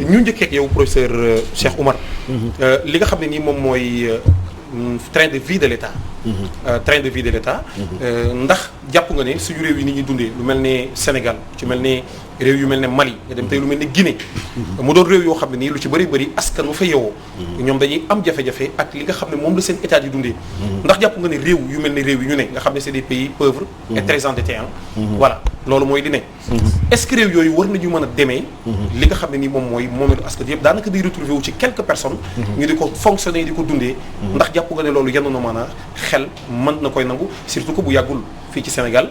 ñu njëkkee ak yow professeur Cheikh Oumar. li nga xam ne nii moom mooy train de vie de l'État. train de vie de l'État. ndax jàpp nga ne suñu réew yi ni ñuy dundee lu mel ne Sénégal ci mel ne réew yu mel ne Mali nga dem tey lu mel ne Guinée. mu doon réew yoo xam ne nii lu ci bëri askan wu fa yeewoo. ñoom dañuy am jafe-jafe ak li nga xam ne moom la seen état di dundee. ndax jàpp nga ne réew yu mel ne réew yi ñu ne nga xam ne c'est des pays pauvres. et très endettés voilà loolu mooy di ne. est-ce que réew yooyu war nañu mën a demee. li nga xam ne nii moom mooy moomeelu askan yëpp daanaka day retrouver wu ci quelques personnes. ñu di ko fonctionner di ko dundee. ndax jàpp nga ne loolu yenn na maanaam xel mën na koy nangu surtout que bu yàggul fii ci Sénégal.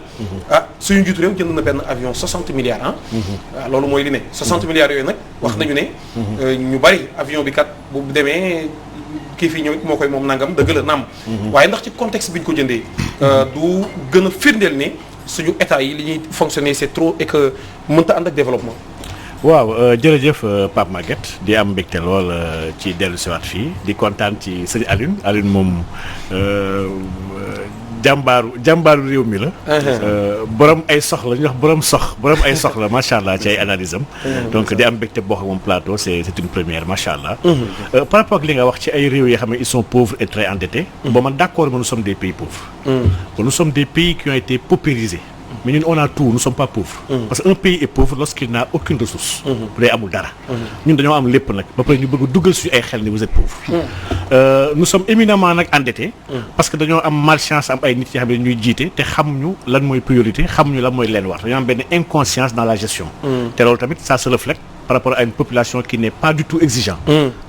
suñu njiitu réew jënd na benn avion 60 milliards loolu mooy li ne 60 milliards yooyu nag wax nañu ne. ñu bari avion bi kat bu demee kii fii ñëw moo koy moom nangam dëgg la naam. waaye ndax ci contexte bi ñu ko jëndee. du gën a firndeel ne suñu état yi li ñuy fonctionner c'est trop et que mënta ànd ak développement. waaw jërëjëf Pape Maguette di am mbégte lool ci dellu siwaat fii di kontaan ci sëñ Alioune moom jàmbaaru réew mi la. borom ay soxla ñu wax borom ay soxla macha allah ci ay analyse am. donc di am mbégte boo xam moom plateau c'est une première macha allah. par rapport ak li nga wax ci ay réew yoo xam ne ils sont pauvres et très endettés. bon man d'accord mais nous sommes des pays pauvres. nous sommes des pays qui ont été paupérisés. mais ñun on a tout nous sommes pas pauvres. parce que un pays est pauvre lorsqu'il n'a aucune ressource. bu dee amul dara. ñun dañoo am lépp nag ba pare ñu bëgg duggal suñu ay xel ni vous êtes pauvre. nous sommes éminemment nag endettés. parce que dañoo am malchance am ay nit yoo xam ne ñuy jiite te xamuñu lan mooy priorité xamuñu lan mooy leen war dañoo am benn inconscience dans la gestion. te loolu tamit ça se reflète par rapport à une population qui n'est pas du tout exigeant.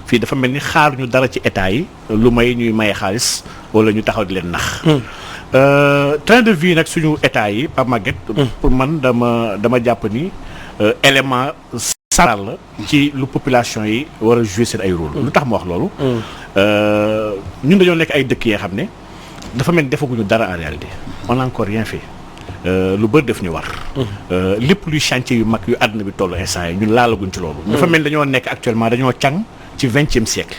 fii dafa mel ni xaaruñu dara ci état yi lu may ñuy maye xaalis wala ñu taxaw di leen nax. train de vie nag suñu état yi Pape Maguette pour man dama jàpp ni élément central la ci lu population yi war a jouer seen ay rôle lu tax ma wax loolu ñun dañoo nekk ay dëkk yoo xam ne dafa mel ni defaguñu dara en réalité on n'a encore rien fait lu bëri def ñu war lépp luy chantier yu mag yu àdduna bi tollu instant yi ñun laalaguñ ci loolu dafa mel ni dañoo nekk actuellement dañoo càng ci 20e siècle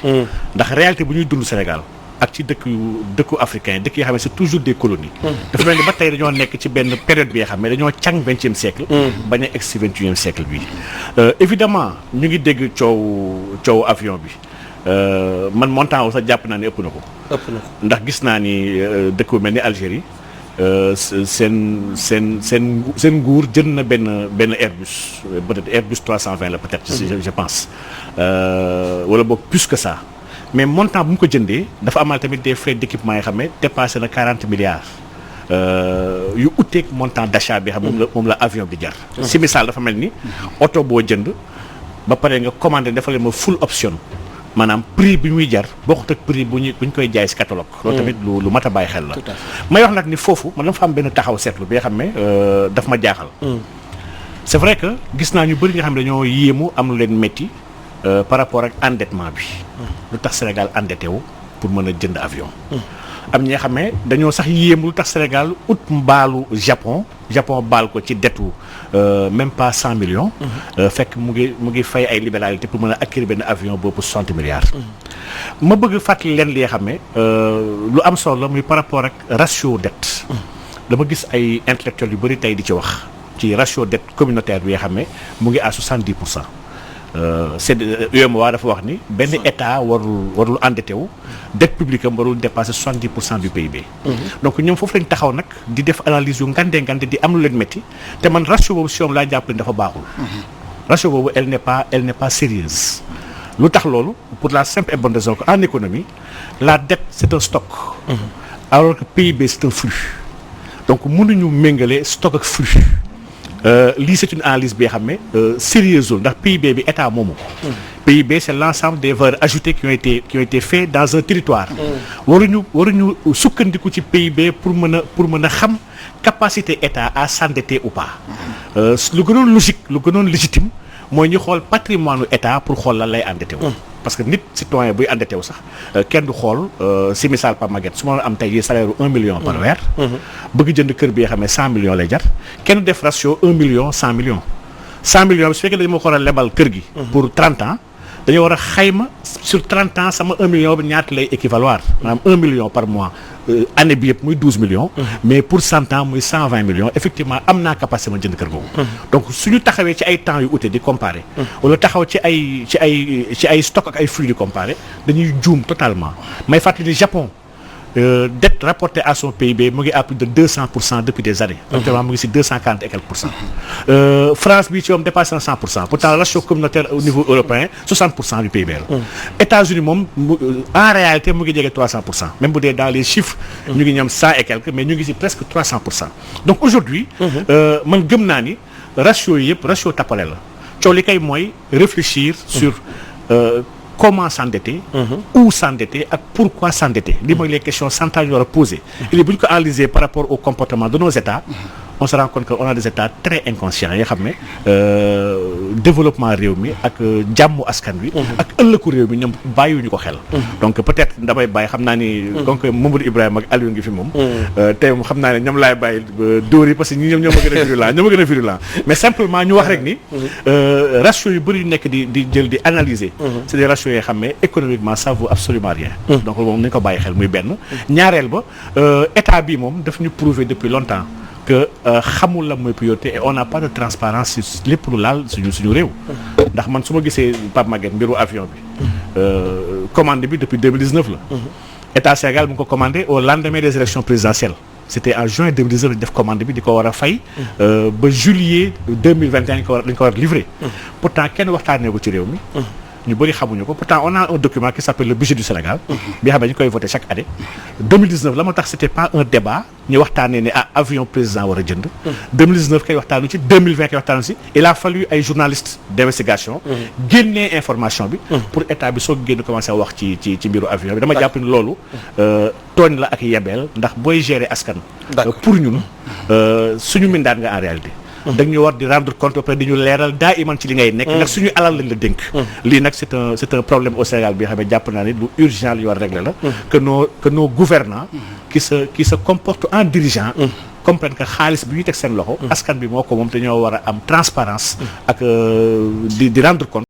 ndax réalité bu ñuy dund Sénégal ak ci dëkku africain dëkk yoo xam ne c'est toujours des colonies. dafa mel ni ba tey dañoo nekk ci benn période bi nga xam ne dañoo càng 20e siècle. bañ a egg si 21e siècle bi. évidemment ñu ngi dégg coow avion bi man montant wu sax jàpp naa ne ëpp na ko. ndax gis naa ni dëkk bu mel ni Algérie seen nguur jënd na benn Airbus peut-être Airbus 320 la peut-être. je pense wala boog plus que ça. mais montant bu mu ko jëndee dafa amal tamit des frais d'équipement yoo xam ne dépassé na 40 milliards yu uteeg montant d'achat bi xam moom la avion bi jar. si misaal dafa mel ni oto boo jënd ba pare nga commandé defal ma full option maanaam prix bi muy jar bokkut ak prix bu ñu koy jaay si catalogue. loolu tamit lu mat a bàyyi xel la. may wax nag ni foofu man dama fa am benn taxaw seetlu bi nga xam ne daf ma jaaxal. c'est vrai que gis naa ñu bëri nga xam ne dañoo yéemu am lu leen métti. par rapport ak endettement bi. lu tax Sénégal endetté wu pour mën a jënd avion. am ñi nga xam ne dañoo sax yéem lu tax Sénégal ut mbaalu Japon baal ko ci dettu même pas 100 millions. fekk mu ngi fay ay libéralité pour mën a acquérir benn avion boobu 60 milliards. ma bëgg fàttali leen li nga xam ne lu am solo la muy par rapport ak ratio dette. dama gis ay intellectuels yu bëri tey di ci wax ci ratio dette communautaire bi nga xam ne mu ngi à 70%. c'est UEMOA dafa wax ni benn état warul endetté wu dette publique am warul dépasser 70% du PIB. donc ñoom foofu lañ taxaw nag di def analyse yu ngande di am lu leen métti te man ratio boobu si yoom laa jàpp leen dafa baaxul. ratio boobu elle n'est pas sérieuse lu tax loolu pour la simple et bonne raison que en économie la dette c'est un stock. alors que PIB c'est un flux donc mënuñu méngale stock ak flux. lii c'est une analyse bi nga xam ne sérieuse ndax PIB bi état moomu ko. PIB c'est l'ensemble des valeurs ajoutées qui ont été faits dans un territoire. waruñu sukkandiku ci PIB pour mën a xam capacité état à s'endetter ou pas. lu gënoon logique lu gënoon légitime mooy ñu xool patrimoine u état pour xool lan lay endetté wu. parce que nit citoyen buy endetté wu sax kenn du xool si misaal Pape Maguette su ma am tey salaire 1 million par weer. bëgg jënd kër bi nga xam ne 100 millions lay jar kenn def ratio 1 million 100 millions. 100 millions bi su fekkee dañu ma ko war a lebal kër gi. pour 30 ans dañoo war a xayma sur 30 ans sama 1 million bi ñaata lay équivaloir maanaam 1 million par mois année bi yëpp muy 12 millions. mais pour 100 ans muy 120 millions effectivement am naa capacité ma jënd kër googu. donc suñu taxawee ci ay temps yu ute di comparer. wala taxaw ci ay stock ak ay flux di comparer dañuy juum totalement may fàttali Japon. Dette rapportée à son PIB mu ngi à plus de 200% depuis des années. actuellement mu ngi si 240 et quelques pour cent. France bi ci moom dépassé na 100%. pourtant le ratio communautaire au niveau européen 60% du PIB la. États-Unis moom en réalité mu ngi jege 300%. même bu dee dans les chiffres. ñu ngi ñoom 100 et quelques mais ñu ngi si presque 300%. donc aujourd'hui man gëm naa ni ratio yi yëpp ratio tappale la coow li kay mooy réfléchir sur. Comment s'endetter, où s'endetter ak pourquoi s'endetter li mooy les questions centrales yu war a poser. et bu ñu ko analyser par rapport au comportement de nos États on se rend compte que on a des États très inconscients yoo xam ne développement réew mi ak jàmmu askan wi. ak ëllëgu réew mi ñoom bàyyiwuñu ko xel. donc peut-être damay bàyyi xam naa ni. donc Mamadou Ibrahima ak Aliou ngi fi moom. tey moom xam naa ne ñoom laay bàyyi dóor yi parce que ñoom ñoo ma gën a virulent mais simplement ñu wax rek ni. ratio yu bëri yu nekk di jël di analyser. c'est des ratios yoo xam ne économiquement ça vaut absolument rien. donc moom nañu ko bàyyi xel muy benn. ñaareel ba état bi moom daf ñu prouver depuis longtemps. que xamul la mooy priorité et on n'a pas de transparence sur lépp lu laal suñu réew. ndax man su ma gisee Pape Maguette mbiru avion bi. commande bi depuis 2019 la. État Sénégal mu ngi ko commandé au lendemain des élections présidentielles. c'était en juin 2019 lañu def commande bi di ko war a fay. ba juillet 2021 lañu ko war a livrer. pourtant kenn waxtaanee ko ci réew mi. ñu bëri xamuñu ko pourtant on a un document qui s'appelle le budget du Sénégal. bi xam ne ñu koy voter chaque année. 2019 la moo tax c'était pas un débat ñu waxtaanee ne avion président war a jënd. 2019 kay waxtaanu ci 2020 kay waxtaanu ci. il a fallu ay journalistes d'investigation. génnee information bi. pour état bi soo génn commencé wax ci mbiru avion bi dama jàpp ni loolu. tooñ la ak yebeel ndax booy gérer askan. pour ñun suñu mindaan nga en réalité. dañu war di rendre compte après di ñu leeral daa iman ci li ngay nekk. ndax suñu alal lañ la dénk. lii nag c'est un problème au Sénégal bi nga xam ne jàpp naa ne lu urgent li ñu war a régler la. que nos gouvernants qui se comportent en dirigeant. comprennent que xaalis bi ñuy teg seen loxo. askan bi moo ko moom te ñoo war a am transparence ak di rendre compte